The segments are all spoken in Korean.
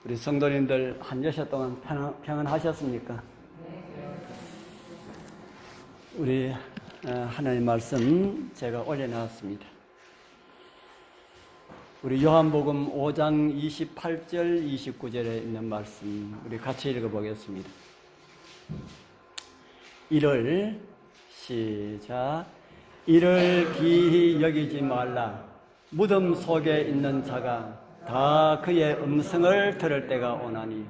우리 성도님들 한 여섯 동안 평안하셨습니까? 우리 하나님 말씀 제가 올려놨습니다. 우리 요한복음 5장 28절 29절에 있는 말씀 우리 같이 읽어보겠습니다. 이를 시작. 이를 기히 여기지 말라. 무덤 속에 있는 자가 다 그의 음성을 들을 때가 오나니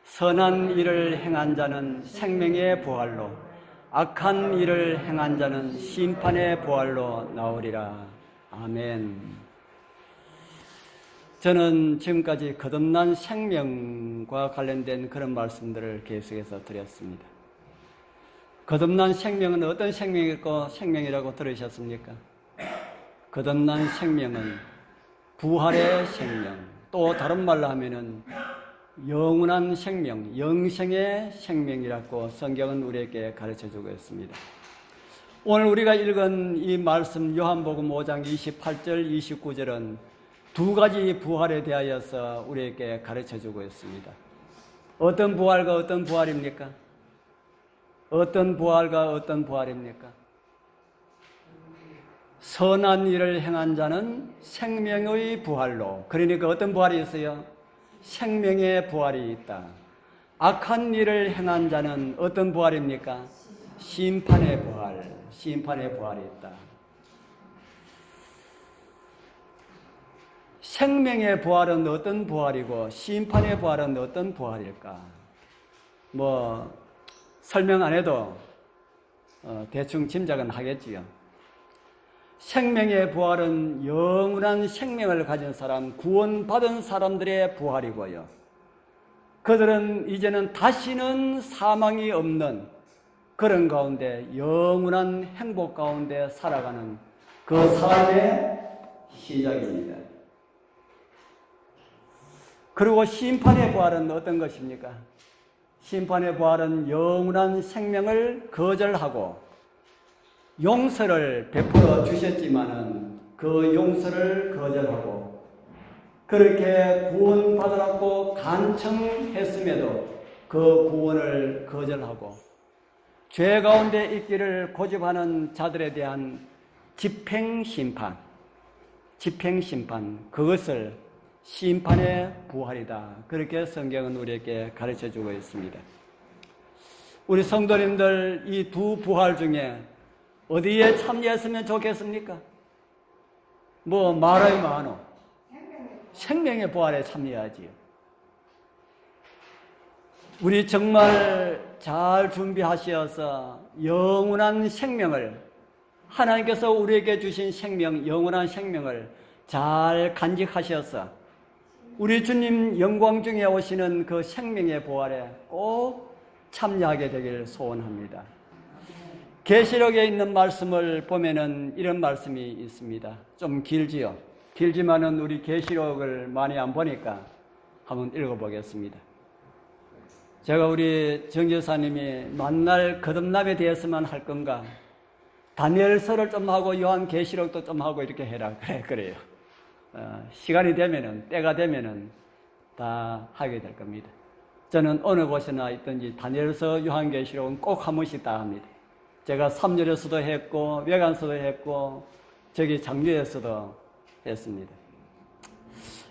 선한 일을 행한 자는 생명의 부활로 악한 일을 행한 자는 심판의 부활로 나오리라. 아멘. 저는 지금까지 거듭난 생명과 관련된 그런 말씀들을 계속해서 드렸습니다. 거듭난 생명은 어떤 생명이라고 들으셨습니까? 거듭난 생명은 부활의 생명, 또 다른 말로 하면은 영원한 생명, 영생의 생명이라고 성경은 우리에게 가르쳐주고 있습니다. 오늘 우리가 읽은 이 말씀 요한복음 5장 28절, 29절은 두 가지 부활에 대하여서 우리에게 가르쳐주고 있습니다. 어떤 부활과 어떤 부활입니까? 어떤 부활과 어떤 부활입니까? 선한 일을 행한 자는 생명의 부활로, 그러니까 어떤 부활이 있어요? 생명의 부활이 있다. 악한 일을 행한 자는 어떤 부활입니까? 심판의 부활, 심판의 부활이 있다. 생명의 부활은 어떤 부활이고 심판의 부활은 어떤 부활일까? 설명 안 해도 대충 짐작은 하겠지요. 생명의 부활은 영원한 생명을 가진 사람, 구원받은 사람들의 부활이고요. 그들은 이제는 다시는 사망이 없는 그런 가운데 영원한 행복 가운데 살아가는 그 삶의 시작입니다. 그리고 심판의 부활은 어떤 것입니까? 심판의 부활은 영원한 생명을 거절하고 용서를 베풀어 주셨지만은 그 용서를 거절하고 그렇게 구원받으라고 간청했음에도 그 구원을 거절하고 죄 가운데 있기를 고집하는 자들에 대한 집행심판, 그것을 심판의 부활이다. 그렇게 성경은 우리에게 가르쳐주고 있습니다. 우리 성도님들 이 두 부활 중에 어디에 참여했으면 좋겠습니까? 말아요 마노. 생명의 부활에 참여하지요. 우리 정말 잘 준비하셔서 영원한 생명을, 하나님께서 우리에게 주신 생명, 영원한 생명을 잘 간직하셔서 우리 주님 영광 중에 오시는 그 생명의 부활에 꼭 참여하게 되길 소원합니다. 계시록에 있는 말씀을 보면은 이런 말씀이 있습니다. 좀 길지요. 길지만은 우리 계시록을 많이 안 보니까 한번 읽어보겠습니다. 제가 우리 정교사님이 만날 거듭남에 대해서만 할 건가? 다니엘서를 좀 하고 요한계시록도 좀 하고 이렇게 해라. 그래요. 시간이 되면은, 때가 되면은 다 하게 될 겁니다. 저는 어느 곳에나 있든지 다니엘서, 요한계시록은 꼭 한 번씩 다 합니다. 제가 삼열에서도 했고 외관서도 했고 저기 장류에서도 했습니다.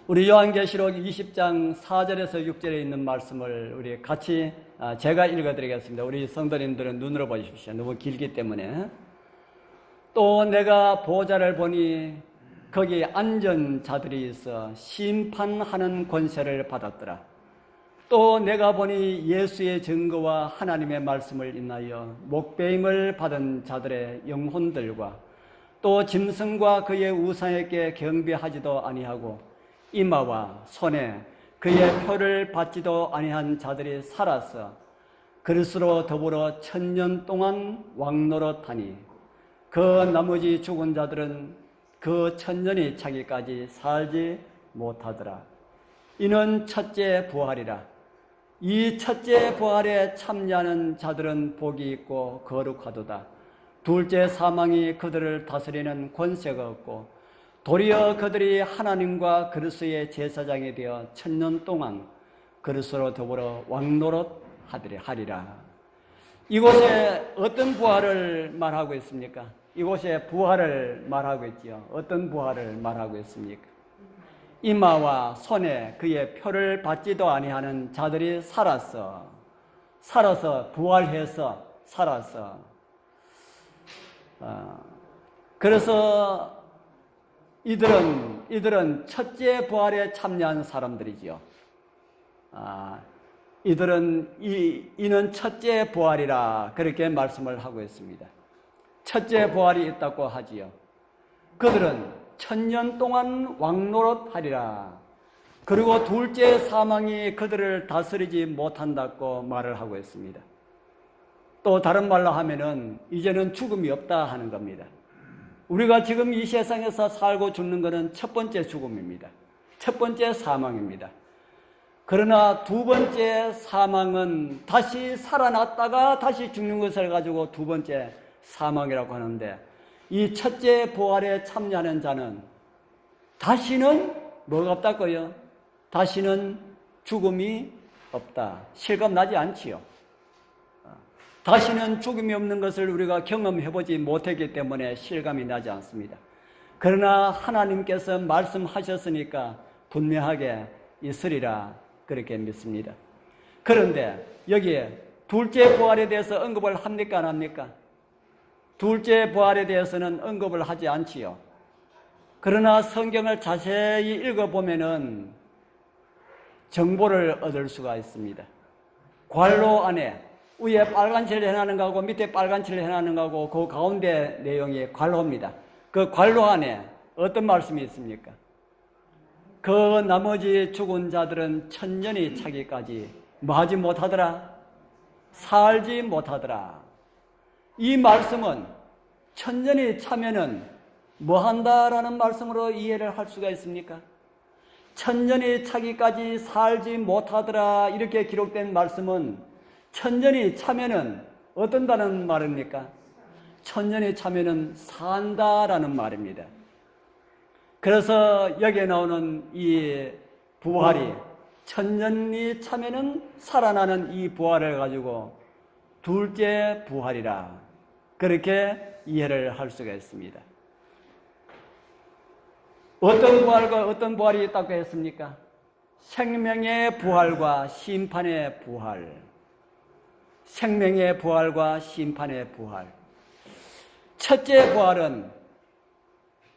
우리 요한계시록 20장 4절에서 6절에 있는 말씀을 우리 같이 제가 읽어드리겠습니다. 우리 성도님들은 눈으로 보십시오. 너무 길기 때문에. 또 내가 보좌를 보니 거기 앉은 자들이 있어 심판하는 권세를 받았더라. 또 내가 보니 예수의 증거와 하나님의 말씀을 인하여 목배임을 받은 자들의 영혼들과 또 짐승과 그의 우상에게 경배하지도 아니하고 이마와 손에 그의 표를 받지도 아니한 자들이 살아서 그리스도로 더불어 1000년 동안 왕노릇하니 그 나머지 죽은 자들은 그 1000년이 차기까지 살지 못하더라. 이는 첫째 부활이라. 이 첫째 부활에 참여하는 자들은 복이 있고 거룩하도다. 둘째 사망이 그들을 다스리는 권세가 없고 도리어 그들이 하나님과 그리스도의 제사장이 되어 1000년 동안 그리스도로 더불어 왕노릇 하리라. 이곳에 어떤 부활을 말하고 있습니까? 이곳에 부활을 말하고 있지요. 어떤 부활을 말하고 있습니까? 이마와 손에 그의 표를 받지도 아니하는 자들이 살아서 부활해서 살아서 그래서 이들은 첫째 부활에 참여한 사람들이지요. 이는 첫째 부활이라 그렇게 말씀을 하고 있습니다. 첫째 부활이 있다고 하지요. 그들은 1000년 동안 왕노릇 하리라. 그리고 둘째 사망이 그들을 다스리지 못한다고 말을 하고 있습니다. 또 다른 말로 하면은 이제는 죽음이 없다 하는 겁니다. 우리가 지금 이 세상에서 살고 죽는 것은 첫 번째 죽음입니다. 첫 번째 사망입니다. 그러나 두 번째 사망은 다시 살아났다가 다시 죽는 것을 가지고 두 번째 사망이라고 하는데, 이 첫째 부활에 참여하는 자는 다시는 뭐가 없다고요? 다시는 죽음이 없다. 실감나지 않지요. 다시는 죽음이 없는 것을 우리가 경험해보지 못했기 때문에 실감이 나지 않습니다. 그러나 하나님께서 말씀하셨으니까 분명하게 있으리라 그렇게 믿습니다. 그런데 여기에 둘째 부활에 대해서 언급을 합니까 안 합니까? 둘째 부활에 대해서는 언급을 하지 않지요. 그러나 성경을 자세히 읽어보면은 정보를 얻을 수가 있습니다. 괄호 안에 위에 빨간 칠을 해놓는 거하고 밑에 빨간 칠을 해놓는 거하고 그 가운데 내용이 괄호입니다. 그 괄호 안에 어떤 말씀이 있습니까? 그 나머지 죽은 자들은 1000년이 차기까지 뭐 하지 못하더라? 살지 못하더라. 이 말씀은 1000년이 차면은 뭐 한다라는 말씀으로 이해를 할 수가 있습니까? 1000년이 차기까지 살지 못하더라 이렇게 기록된 말씀은 1000년이 차면은 어떤다는 말입니까? 1000년이 차면은 산다라는 말입니다. 그래서 여기에 나오는 이 부활이 1000년이 차면은 살아나는 이 부활을 가지고 둘째 부활이라 그렇게 이해를 할 수가 있습니다. 어떤 부활과 어떤 부활이 있다고 했습니까? 생명의 부활과 심판의 부활. 생명의 부활과 심판의 부활. 첫째 부활은,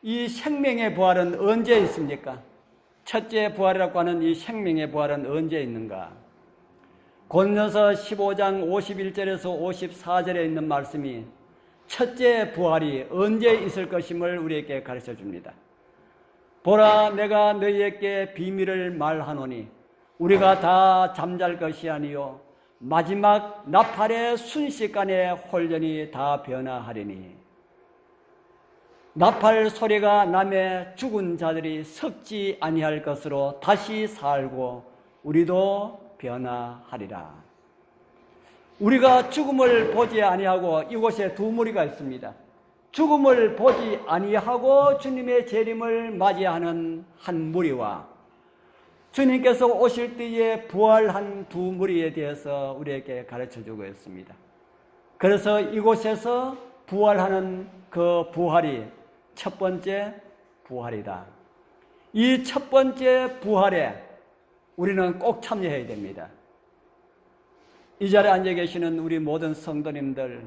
이 생명의 부활은 언제 있습니까? 첫째 부활이라고 하는 이 생명의 부활은 언제 있는가? 고린도서 15장 51절에서 54절에 있는 말씀이 첫째 부활이 언제 있을 것임을 우리에게 가르쳐 줍니다. 보라, 내가 너희에게 비밀을 말하노니 우리가 다 잠잘 것이 아니요 마지막 나팔의 순식간에 홀연히 다 변화하리니, 나팔 소리가 나매 죽은 자들이 썩지 아니할 것으로 다시 살고 우리도 변화하리라. 우리가 죽음을 보지 아니하고, 이곳에 두 무리가 있습니다. 죽음을 보지 아니하고 주님의 재림을 맞이하는 한 무리와 주님께서 오실 때에 부활한 두 무리에 대해서 우리에게 가르쳐주고 있습니다. 그래서 이곳에서 부활하는 그 부활이 첫 번째 부활이다. 이 첫 번째 부활에 우리는 꼭 참여해야 됩니다. 이 자리에 앉아 계시는 우리 모든 성도님들,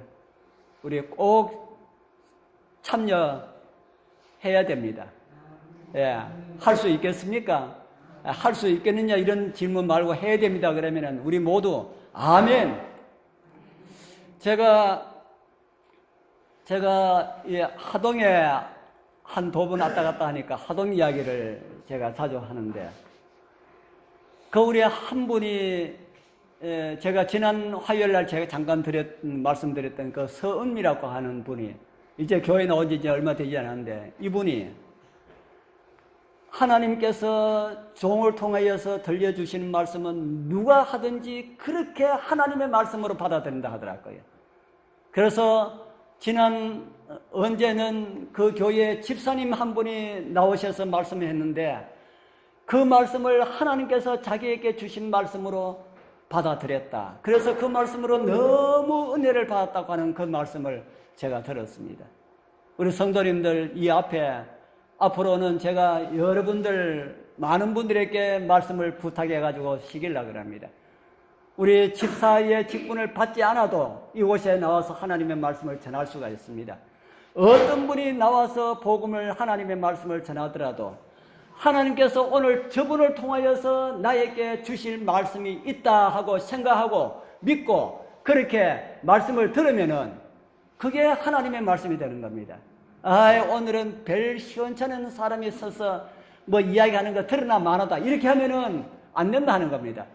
우리 꼭 참여해야 됩니다. 예, 할 수 있겠습니까? 할 수 있겠느냐 이런 질문 말고 해야 됩니다 그러면은 우리 모두 아멘. 제가 이 하동에 한 두 번 왔다 갔다 하니까 하동 이야기를 제가 자주 하는데, 그 우리 한 분이 제가 지난 화요일 날 제가 잠깐 말씀드렸던 그 서은미라고 하는 분이 이제 교회 나온 지 이제 얼마 되지 않았는데, 이분이 하나님께서 종을 통하여서 들려주시는 말씀은 누가 하든지 그렇게 하나님의 말씀으로 받아들인다 하더라고요. 그래서 언제는 그 교회 집사님 한 분이 나오셔서 말씀을 했는데, 그 말씀을 하나님께서 자기에게 주신 말씀으로 받아들였다. 그래서 그 말씀으로 너무 은혜를 받았다고 하는 그 말씀을 제가 들었습니다. 우리 성도님들, 이 앞에 앞으로는 제가 여러분들 많은 분들에게 말씀을 부탁해가지고 시키려고 합니다. 우리 집사의 직분을 받지 않아도 이곳에 나와서 하나님의 말씀을 전할 수가 있습니다. 어떤 분이 나와서 복음을, 하나님의 말씀을 전하더라도 하나님께서 오늘 저분을 통하여서 나에게 주실 말씀이 있다 하고 생각하고 믿고 그렇게 말씀을 들으면은 그게 하나님의 말씀이 되는 겁니다. 오늘은 별 시원찮은 사람이 서서 뭐 이야기하는 거 들으나 마나다 이렇게 하면은 안 된다 하는 겁니다.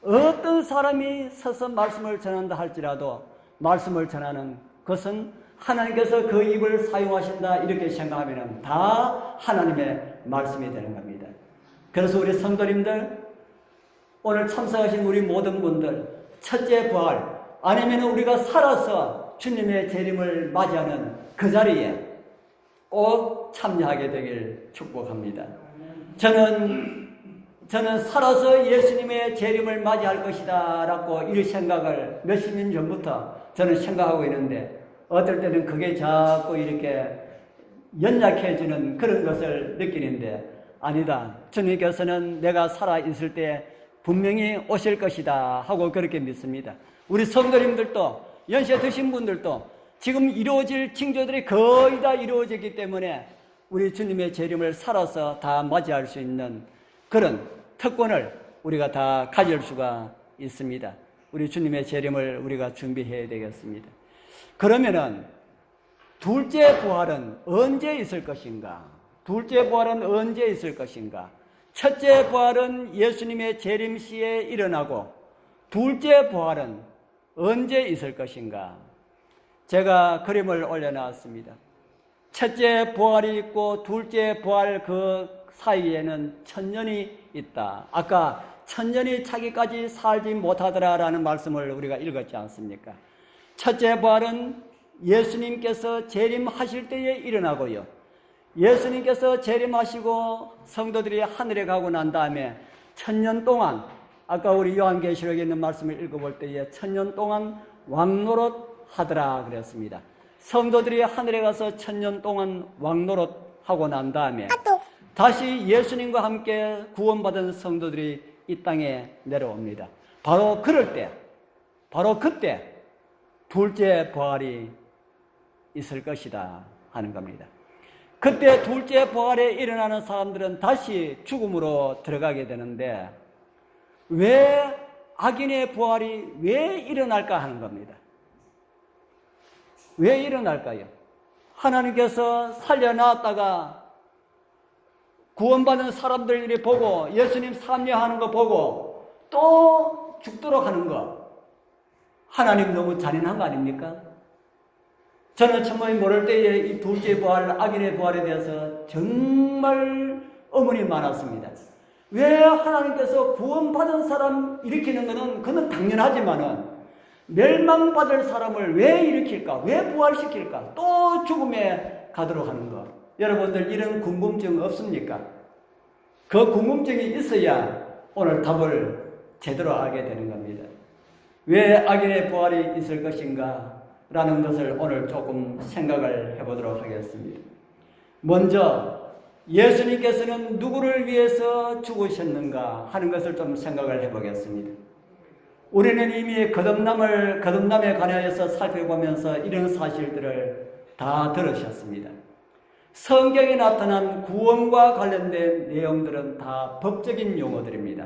어떤 사람이 서서 말씀을 전한다 할지라도 말씀을 전하는 것은 하나님께서 그 입을 사용하신다 이렇게 생각하면 다 하나님의 말씀이 되는 겁니다. 그래서 우리 성도님들, 오늘 참석하신 우리 모든 분들, 첫째 부활 아니면 우리가 살아서 주님의 재림을 맞이하는 그 자리에 꼭 참여하게 되길 축복합니다. 저는 살아서 예수님의 재림을 맞이할 것이다 라고 이 생각을 몇십 년 전부터 저는 생각하고 있는데 어떨 때는 그게 자꾸 이렇게 연약해지는 그런 것을 느끼는데 아니다. 주님께서는 내가 살아있을 때 분명히 오실 것이다 하고 그렇게 믿습니다. 우리 성도님들도 연세 드신 분들도 지금 이루어질 징조들이 거의 다 이루어지기 때문에 우리 주님의 재림을 살아서 다 맞이할 수 있는 그런 특권을 우리가 다 가질 수가 있습니다. 우리 주님의 재림을 우리가 준비해야 되겠습니다. 그러면은 둘째 부활은 언제 있을 것인가? 둘째 부활은 언제 있을 것인가? 첫째 부활은 예수님의 재림 시에 일어나고 둘째 부활은 언제 있을 것인가? 제가 그림을 올려놨습니다. 첫째 부활이 있고 둘째 부활 그 사이에는 천년이 있다. 아까 천년이 차기까지 살지 못하더라라는 말씀을 우리가 읽었지 않습니까? 첫째 부활은 예수님께서 재림하실 때에 일어나고요. 예수님께서 재림하시고 성도들이 하늘에 가고 난 다음에 천년 동안 아까 우리 요한계시록에 있는 말씀을 읽어볼 때에 천년 동안 왕노릇 하더라 그랬습니다. 성도들이 하늘에 가서 천년 동안 왕노릇 하고 난 다음에 다시 예수님과 함께 구원받은 성도들이 이 땅에 내려옵니다. 바로 그럴 때, 바로 그때 둘째 부활이 있을 것이다 하는 겁니다. 그때 둘째 부활에 일어나는 사람들은 다시 죽음으로 들어가게 되는데 왜 악인의 부활이 왜 일어날까 하는 겁니다. 왜 일어날까요? 하나님께서 살려놨다가 구원받은 사람들이 보고 예수님 참여하는 거 보고 또 죽도록 하는 거 하나님 너무 잔인한 거 아닙니까? 저는 처음에 모를 때에 이 둘째 부활, 악인의 부활에 대해서 정말 의문이 많았습니다. 왜 하나님께서 구원받은 사람 일으키는 것은 그건 당연하지만은 멸망받을 사람을 왜 일으킬까? 왜 부활시킬까? 또 죽음에 가도록 하는 것. 여러분들 이런 궁금증 없습니까? 그 궁금증이 있어야 오늘 답을 제대로 알게 되는 겁니다. 왜 악인의 부활이 있을 것인가? 라는 것을 오늘 조금 생각을 해보도록 하겠습니다. 먼저 예수님께서는 누구를 위해서 죽으셨는가 하는 것을 좀 생각을 해보겠습니다. 우리는 이미 거듭남에 관하여서 살펴보면서 이런 사실들을 다 들으셨습니다. 성경에 나타난 구원과 관련된 내용들은 다 법적인 용어들입니다.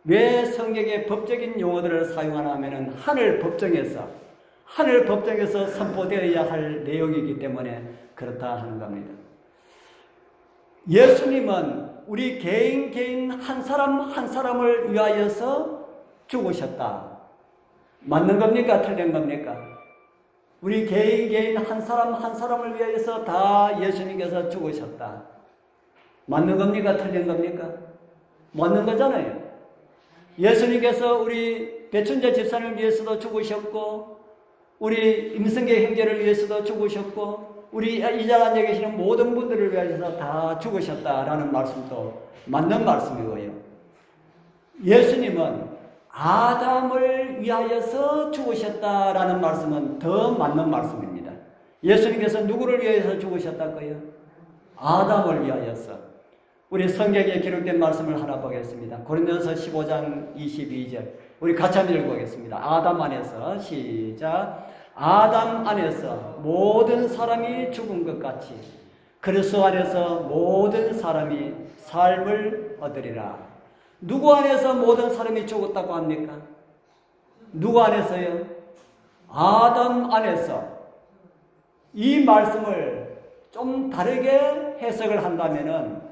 왜 성경에 법적인 용어들을 사용하나 하면은 하늘 법정에서 선포되어야 할 내용이기 때문에 그렇다 하는 겁니다. 예수님은 우리 개인 한 사람 한 사람을 위하여서 죽으셨다. 맞는 겁니까? 틀린 겁니까? 우리 개인 한 사람 한 사람을 위하여서 다 예수님께서 죽으셨다. 맞는 겁니까? 틀린 겁니까? 맞는 거잖아요. 예수님께서 우리 배춘재 집사를 위해서도 죽으셨고 우리 임성계 형제를 위해서도 죽으셨고 우리 이 자리에 계시는 모든 분들을 위해서 다 죽으셨다라는 말씀도 맞는 말씀이고요. 예수님은 아담을 위하여서 죽으셨다라는 말씀은 더 맞는 말씀입니다. 예수님께서 누구를 위해서 죽으셨다고요? 아담을 위하여서. 우리 성경에 기록된 말씀을 하나 보겠습니다. 고린도서 15장 22절. 우리 같이 한번 읽어보겠습니다. 아담 안에서 시작. 아담 안에서 모든 사람이 죽은 것 같이 그리스도 안에서 모든 사람이 삶을 얻으리라. 누구 안에서 모든 사람이 죽었다고 합니까? 누구 안에서요? 아담 안에서. 이 말씀을 좀 다르게 해석을 한다면은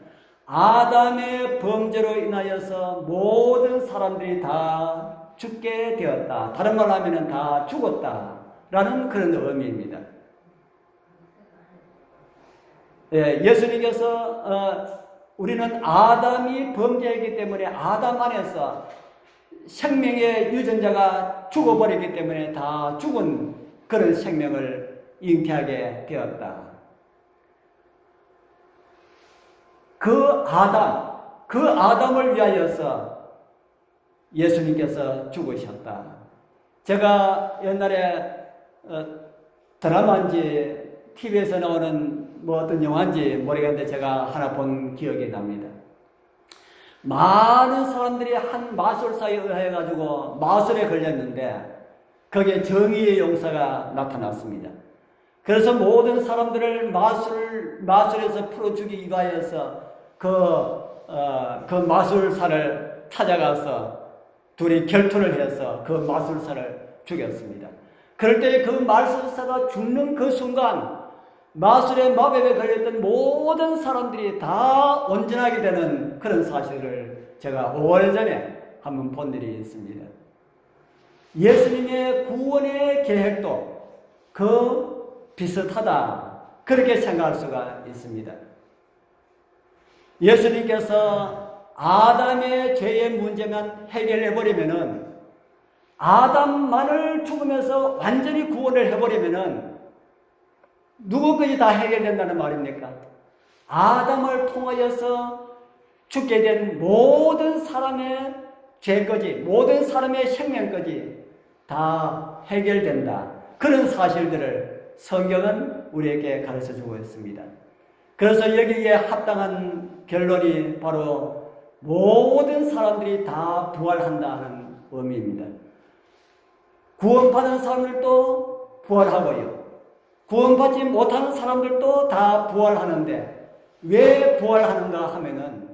아담의 범죄로 인하여서 모든 사람들이 다 죽게 되었다. 다른 말로 하면은 다 죽었다. 라는 그런 의미입니다. 예수님께서 우리는 아담이 범죄했기 때문에 아담 안에서 생명의 유전자가 죽어버렸기 때문에 다 죽은 그런 생명을 잉태하게 되었다. 그 아담을 위하여서 예수님께서 죽으셨다. 제가 옛날에 드라마인지 TV에서 나오는 뭐 어떤 영화인지 모르겠는데 제가 하나 본 기억이 납니다. 많은 사람들이 한 마술사에 의해 가지고 마술에 걸렸는데 거기에 정의의 용사가 나타났습니다. 그래서 모든 사람들을 마술에서 풀어주기 위하여서 그 마술사를 찾아가서 둘이 결투를 해서 그 마술사를 죽였습니다. 그럴 때 그 마술사가 죽는 그 순간 마술의 마법에 걸렸던 모든 사람들이 다 온전하게 되는 그런 사실을 제가 오래전에 한번 본 일이 있습니다. 예수님의 구원의 계획도 비슷하다. 그렇게 생각할 수가 있습니다. 예수님께서 아담의 죄의 문제만 해결해버리면은 아담만을 죽으면서 완전히 구원을 해버리면은 누구까지 다 해결된다는 말입니까? 아담을 통하여서 죽게 된 모든 사람의 죄까지, 모든 사람의 생명까지 다 해결된다. 그런 사실들을 성경은 우리에게 가르쳐주고 있습니다. 그래서 여기에 합당한 결론이 바로 모든 사람들이 다 부활한다는 의미입니다. 구원받은 사람들도 부활하고요. 구원받지 못하는 사람들도 다 부활하는데 왜 부활하는가 하면은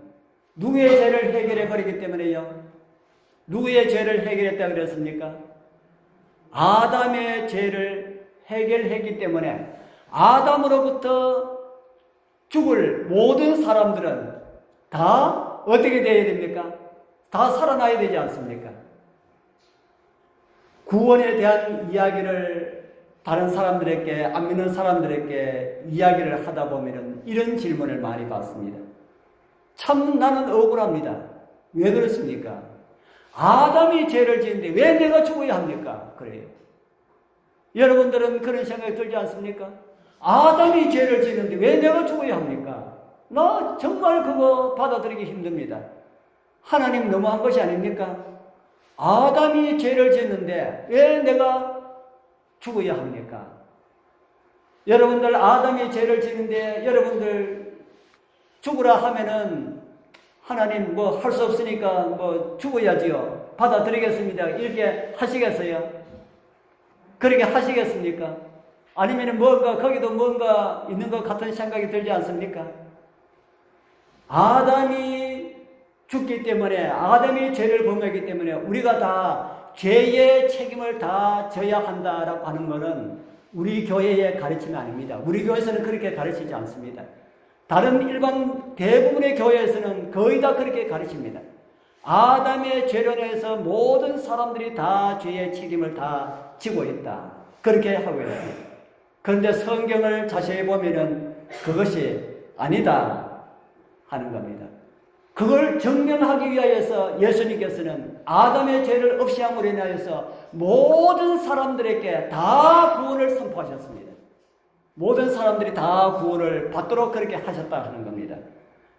누구의 죄를 해결해 버리기 때문에요. 누구의 죄를 해결했다고 그랬습니까? 아담의 죄를 해결했기 때문에 아담으로부터 죽을 모든 사람들은 다 어떻게 되어야 됩니까? 다 살아나야 되지 않습니까? 구원에 대한 이야기를 다른 사람들에게, 안 믿는 사람들에게 이야기를 하다 보면 이런 질문을 많이 받습니다. 참 나는 억울합니다. 왜 그렇습니까? 아담이 죄를 지은데 왜 내가 죽어야 합니까? 그래요. 여러분들은 그런 생각이 들지 않습니까? 아담이 죄를 지는데 왜 내가 죽어야 합니까? 나 정말 그거 받아들이기 힘듭니다. 하나님 너무한 것이 아닙니까? 아담이 죄를 지었는데 왜 내가 죽어야 합니까? 여러분들 아담이 죄를 지는데 여러분들 죽으라 하면은 하나님 뭐 할 수 없으니까 뭐 죽어야지요. 받아들이겠습니다. 이렇게 하시겠어요? 그렇게 하시겠습니까? 아니면 뭔가 거기도 뭔가 있는 것 같은 생각이 들지 않습니까? 아담이 죽기 때문에 아담이 죄를 범했기 때문에 우리가 다 죄의 책임을 다 져야 한다라고 하는 것은 우리 교회의 가르침이 아닙니다. 우리 교회에서는 그렇게 가르치지 않습니다. 다른 일반 대부분의 교회에서는 거의 다 그렇게 가르칩니다. 아담의 죄로 인해서 모든 사람들이 다 죄의 책임을 다 지고 있다. 그렇게 하고 있어요. 그런데 성경을 자세히 보면은 그것이 아니다 하는 겁니다. 그걸 증명하기 위하여서 예수님께서는 아담의 죄를 없이 함으로 인하여서 모든 사람들에게 다 구원을 선포하셨습니다. 모든 사람들이 다 구원을 받도록 그렇게 하셨다 하는 겁니다.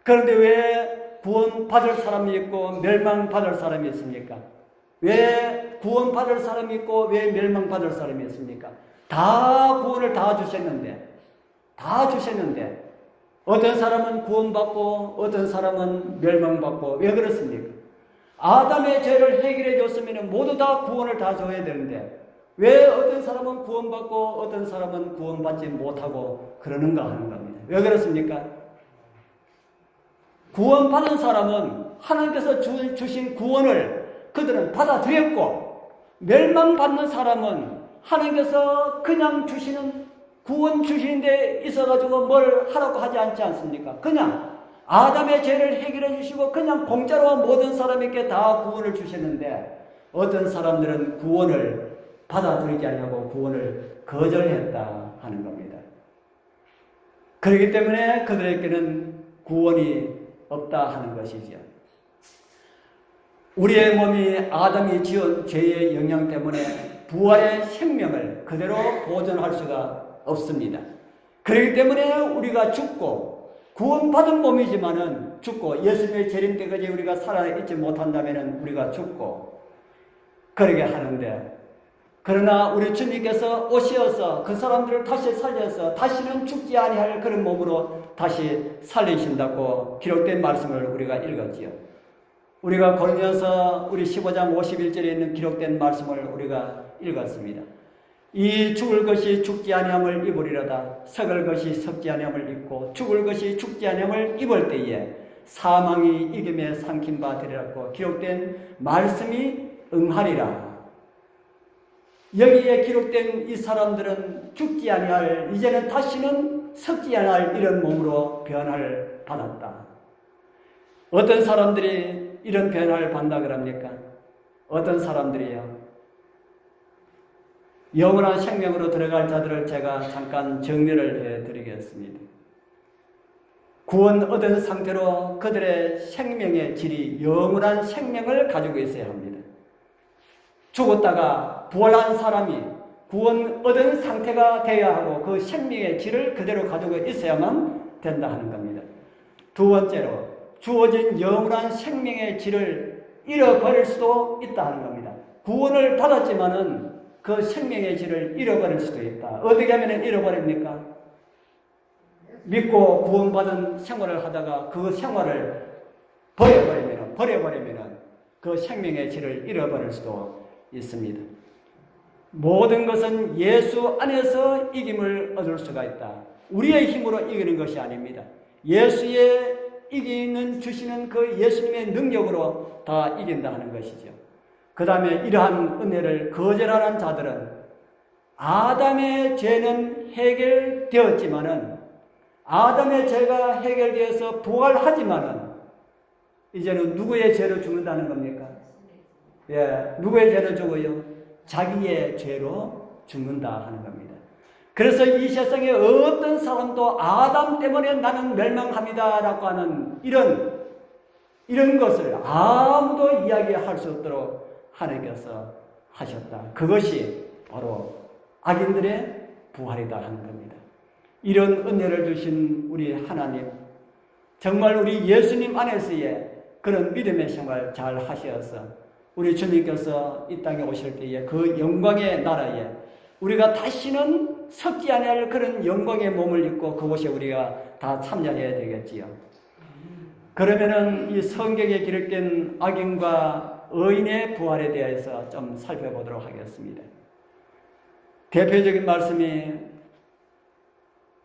그런데 왜 구원 받을 사람이 있고 멸망 받을 사람이 있습니까? 왜 구원 받을 사람이 있고 왜 멸망 받을 사람이 있습니까? 다 구원을 다 주셨는데 어떤 사람은 구원받고 어떤 사람은 멸망받고 왜 그렇습니까? 아담의 죄를 해결해 줬으면 모두 다 구원을 다 줘야 되는데 왜 어떤 사람은 구원받고 어떤 사람은 구원받지 못하고 그러는가 하는 겁니다. 왜 그렇습니까? 구원받은 사람은 하나님께서 주신 구원을 그들은 받아들였고, 멸망받는 사람은 하나님께서 그냥 주시는 구원 주시는 데 있어가지고 뭘 하라고 하지 않지 않습니까? 그냥 아담의 죄를 해결해 주시고 그냥 공짜로 모든 사람에게 다 구원을 주셨는데 어떤 사람들은 구원을 받아들이지 않냐고 구원을 거절했다 하는 겁니다. 그렇기 때문에 그들에게는 구원이 없다 하는 것이죠. 우리의 몸이 아담이 지은 죄의 영향 때문에 부활의 생명을 그대로 보존할 수가 없습니다. 그렇기 때문에 우리가 죽고 구원받은 몸이지만은 죽고 예수님의 재림 때까지 우리가 살아있지 못한다면은 우리가 죽고 그러게 하는데, 그러나 우리 주님께서 오셔서 그 사람들을 다시 살려서 다시는 죽지 아니할 그런 몸으로 다시 살리신다고 기록된 말씀을 우리가 읽었지요. 우리가 고린도서 우리 15장 51절에 있는 기록된 말씀을 우리가 읽었습니다. 이 죽을 것이 죽지 아니함을 입으리로다. 썩을 것이 썩지 아니함을 입고 죽을 것이 죽지 아니함을 입을 때에 사망이 이김에 삼킨 바 되리라고 기록된 말씀이 응하리라. 여기에 기록된 이 사람들은 죽지 아니할, 이제는 다시는 썩지 아니할 이런 몸으로 변화를 받았다. 어떤 사람들이 이런 변화를 받는다 그럽니까? 어떤 사람들이요? 영원한 생명으로 들어갈 자들을 제가 잠깐 정리를 해드리겠습니다. 구원 얻은 상태로 그들의 생명의 질이 영원한 생명을 가지고 있어야 합니다. 죽었다가 부활한 사람이 구원 얻은 상태가 되어야 하고 그 생명의 질을 그대로 가지고 있어야만 된다 하는 겁니다. 두 번째로 주어진 영원한 생명의 질을 잃어버릴 수도 있다 하는 겁니다. 구원을 받았지만은 그 생명의 질을 잃어버릴 수도 있다. 어떻게 하면 잃어버립니까? 믿고 구원받은 생활을 하다가 그 생활을 버려버리면 그 생명의 질을 잃어버릴 수도 있습니다. 모든 것은 예수 안에서 이김을 얻을 수가 있다. 우리의 힘으로 이기는 것이 아닙니다. 예수의 주시는 그 예수님의 능력으로 다 이긴다 하는 것이죠. 그 다음에 이러한 은혜를 거절하는 자들은 아담의 죄는 해결되었지만은, 아담의 죄가 해결되어서 부활하지만은 이제는 누구의 죄로 죽는다는 겁니까? 누구의 죄로 죽어요? 자기의 죄로 죽는다 하는 겁니다. 그래서 이 세상에 어떤 사람도 아담 때문에 나는 멸망합니다 라고 하는 이런 것을 아무도 이야기할 수 없도록 하나님께서 하셨다. 그것이 바로 악인들의 부활이다 하는 겁니다. 이런 은혜를 주신 우리 하나님, 정말 우리 예수님 안에서의 그런 믿음의 생활 잘 하셔서 우리 주님께서 이 땅에 오실 때에 그 영광의 나라에 우리가 다시는 썩지 아니할 그런 영광의 몸을 입고 그곳에 우리가 다 참여해야 되겠지요. 그러면은 이 성경에 기록된 악인과 의인의 부활에 대해서 좀 살펴보도록 하겠습니다. 대표적인 말씀이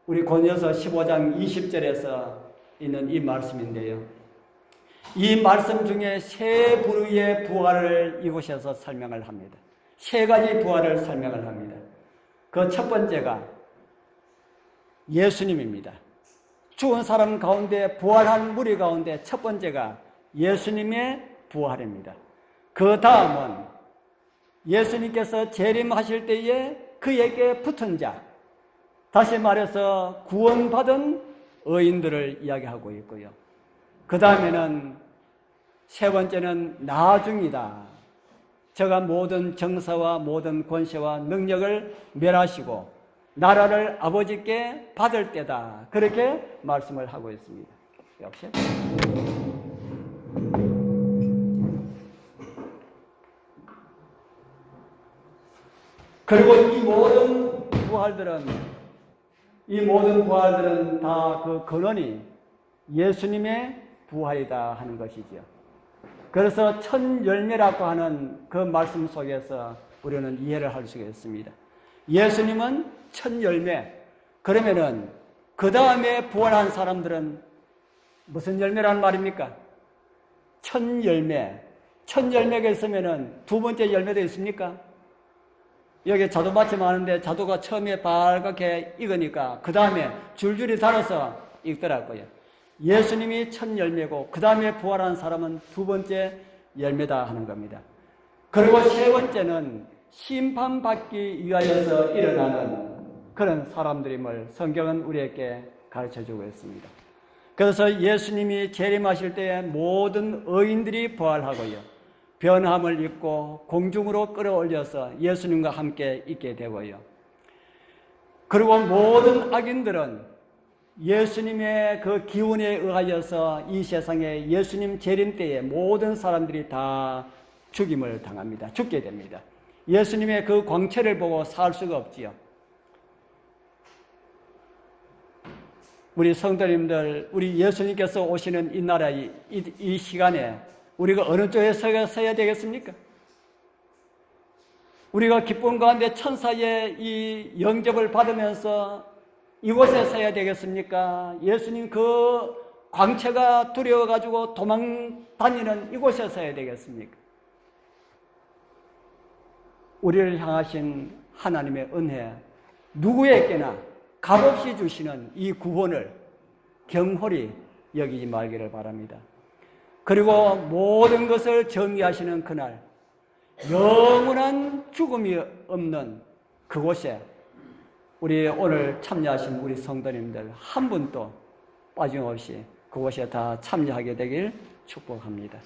우리 고린도서 15장 20절에서 있는 이 말씀인데요. 이 말씀 중에 세 부류의 부활을 이곳에서 설명을 합니다. 세 가지 부활을 설명을 합니다. 그 첫 번째가 예수님입니다. 죽은 사람 가운데 부활한 무리 가운데 첫 번째가 예수님의 부활입니다. 그 다음은 예수님께서 재림하실 때에 그에게 붙은 자, 다시 말해서 구원받은 의인들을 이야기하고 있고요. 그 다음에는 세 번째는 나중이다. 저가 모든 정사와 모든 권세와 능력을 멸하시고 나라를 아버지께 받을 때다. 그렇게 말씀을 하고 있습니다. 역시. 그리고 이 모든 부활들은 다 그 근원이 예수님의 부활이다 하는 것이죠. 그래서 천 열매라고 하는 그 말씀 속에서 우리는 이해를 할 수가 있습니다. 예수님은 천 열매. 그러면은 그 다음에 부활한 사람들은 무슨 열매라는 말입니까? 천 열매. 천 열매가 있으면은 두 번째 열매도 있습니까? 여기 자두밭이 많은데 자두가 처음에 빨갛게 익으니까 그 다음에 줄줄이 달아서 익더라고요. 예수님이 첫 열매고 그 다음에 부활한 사람은 두 번째 열매다 하는 겁니다. 그리고 세 번째는 심판받기 위하여서 일어나는 그런 사람들임을 성경은 우리에게 가르쳐주고 있습니다. 그래서 예수님이 재림하실 때에 모든 의인들이 부활하고요. 변함을 입고 공중으로 끌어올려서 예수님과 함께 있게 되고요. 그리고 모든 악인들은 예수님의 그 기운에 의하여서 이 세상에 예수님 재림 때에 모든 사람들이 다 죽임을 당합니다. 죽게 됩니다. 예수님의 그 광채를 보고 살 수가 없지요. 우리 성도님들, 우리 예수님께서 오시는 이 나라의 이 시간에 우리가 어느 쪽에 서야 되겠습니까? 우리가 기쁨 가운데 천사의 이 영접을 받으면서 이곳에 서야 되겠습니까? 예수님 그 광채가 두려워가지고 도망 다니는 이곳에 서야 되겠습니까? 우리를 향하신 하나님의 은혜, 누구에게나 값없이 주시는 이 구원을 경홀히 여기지 말기를 바랍니다. 그리고 모든 것을 정의하시는 그날, 영원한 죽음이 없는 그곳에 우리 오늘 참여하신 우리 성도님들 한 분도 빠짐없이 그곳에 다 참여하게 되길 축복합니다.